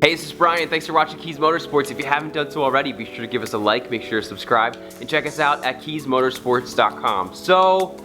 Hey, this is Bryan. Thanks for watching Kies Motorsports. If you haven't done so already, be sure to give us a like, make sure to subscribe, and check us out at KiesMotorsports.com. So,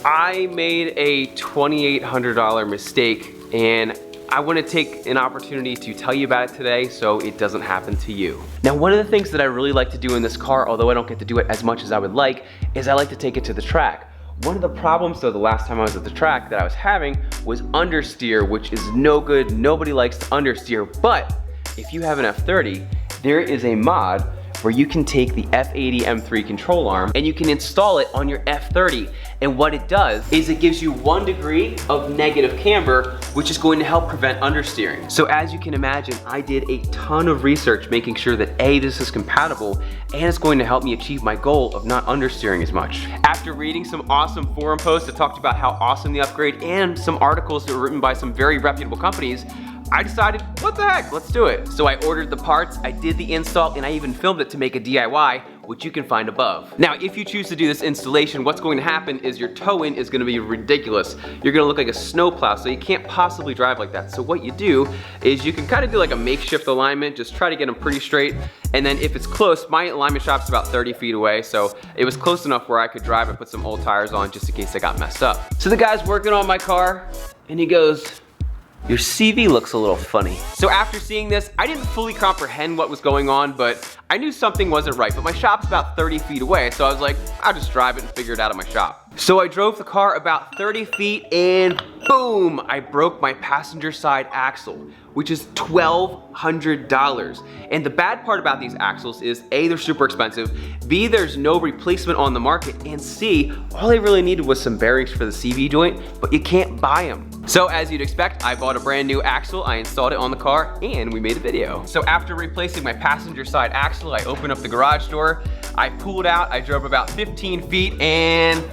I made a $2,800 mistake, and I want to take an opportunity to tell you about it today so it doesn't happen to you. Now, one of the things that I really like to do in this car, although I don't get to do it as much as I would like, is I like to take it to the track. One of the problems though the last time I was at the track that I was having was understeer, which is no good. Nobody likes to understeer, but if you have an F30, there is a mod where you can take the F80 M3 control arm and you can install it on your F30. And what it does is it gives you 1 degree of negative camber, which is going to help prevent understeering. So as you can imagine, I did a ton of research making sure that A, this is compatible, and it's going to help me achieve my goal of not understeering as much. After reading some awesome forum posts that talked about how awesome the upgrade and some articles that were written by some very reputable companies, I decided, what the heck, let's do it. So I ordered the parts, I did the install, and I even filmed it to make a DIY, which you can find above. Now, if you choose to do this installation, what's going to happen is your toe-in is gonna be ridiculous. You're gonna look like a snowplow, so you can't possibly drive like that. So what you do is you can kind of do like a makeshift alignment, just try to get them pretty straight, and then if it's close, my alignment shop's about 30 feet away, so it was close enough where I could drive and put some old tires on just in case I got messed up. So the guy's working on my car, and he goes, "Your CV looks a little funny." So after seeing this, I didn't fully comprehend what was going on, but I knew something wasn't right. But my shop's about 30 feet away, so I was like, I'll just drive it and figure it out at my shop. So I drove the car about 30 feet and boom, I broke my passenger side axle, which is $1,200. And the bad part about these axles is A, they're super expensive, B, there's no replacement on the market, and C, all I really needed was some bearings for the CV joint, but you can't buy them. So as you'd expect, I bought a brand new axle, I installed it on the car, and we made a video. So after replacing my passenger side axle, I opened up the garage door, I pulled out, I drove about 15 feet, and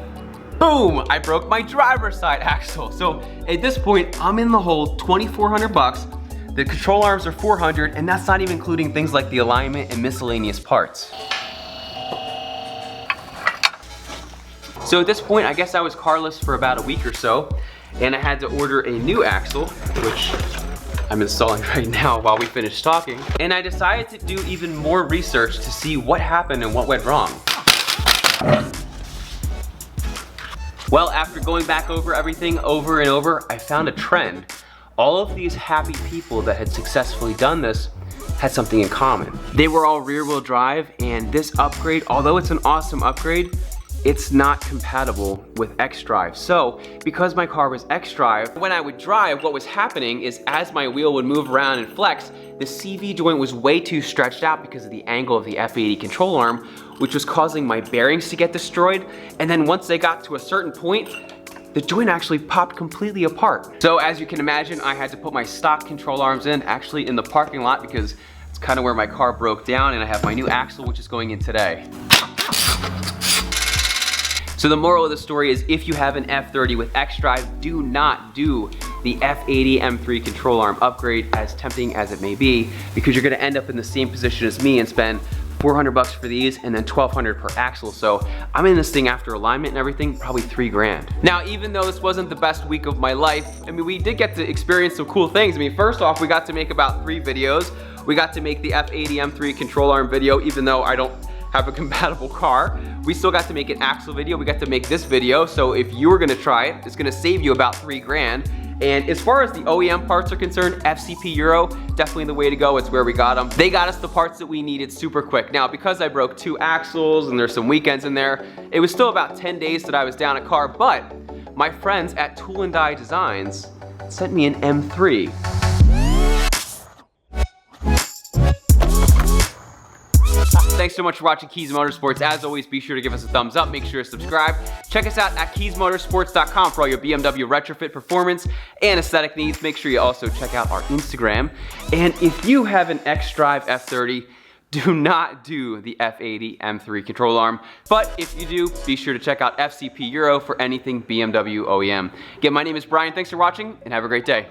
boom, I broke my driver's side axle. So at this point, I'm in the hole, 2,400 bucks. The control arms are 400, and that's not even including things like the alignment and miscellaneous parts. So at this point, I guess I was carless for about a week or so, and I had to order a new axle, which I'm installing right now while we finish talking. And I decided to do even more research to see what happened and what went wrong. Well, after going back over everything over and over, I found a trend. All of these happy people that had successfully done this had something in common. They were all rear-wheel drive, and this upgrade, although it's an awesome upgrade, it's not compatible with xDrive. So, because my car was xDrive, when I would drive, what was happening is as my wheel would move around and flex, the CV joint was way too stretched out because of the angle of the F80 control arm, which was causing my bearings to get destroyed. And then once they got to a certain point, the joint actually popped completely apart. So as you can imagine, I had to put my stock control arms in, actually in the parking lot, because it's kind of where my car broke down, and I have my new axle, which is going in today. So the moral of the story is if you have an F30 with xDrive, do not do the F80 M3 control arm upgrade, as tempting as it may be, because you're gonna end up in the same position as me and spend 400 bucks for these and then 1,200 per axle. So I'm in this thing after alignment and everything, probably 3 grand. Now, even though this wasn't the best week of my life, I mean, we did get to experience some cool things. I mean, first off, we got to make about 3 videos. We got to make the F80 M3 control arm video, even though I don't have a compatible car. We still got to make an axle video. We got to make this video. So if you were gonna try it, it's gonna save you about 3 grand. And as far as the OEM parts are concerned, FCP Euro, definitely the way to go. It's where we got them. They got us the parts that we needed super quick. Now, because I broke 2 axles and there's some weekends in there, it was still about 10 days that I was down a car, but my friends at Tool & Die Designs sent me an M3. Thanks so much for watching Kies Motorsports. As always, be sure to give us a thumbs up, make sure to subscribe. Check us out at KiesMotorsports.com for all your BMW retrofit performance and aesthetic needs. Make sure you also check out our Instagram. And if you have an xDrive F30, do not do the F80 M3 control arm. But if you do, be sure to check out FCP Euro for anything BMW OEM. Again, my name is Bryan. Thanks for watching and have a great day.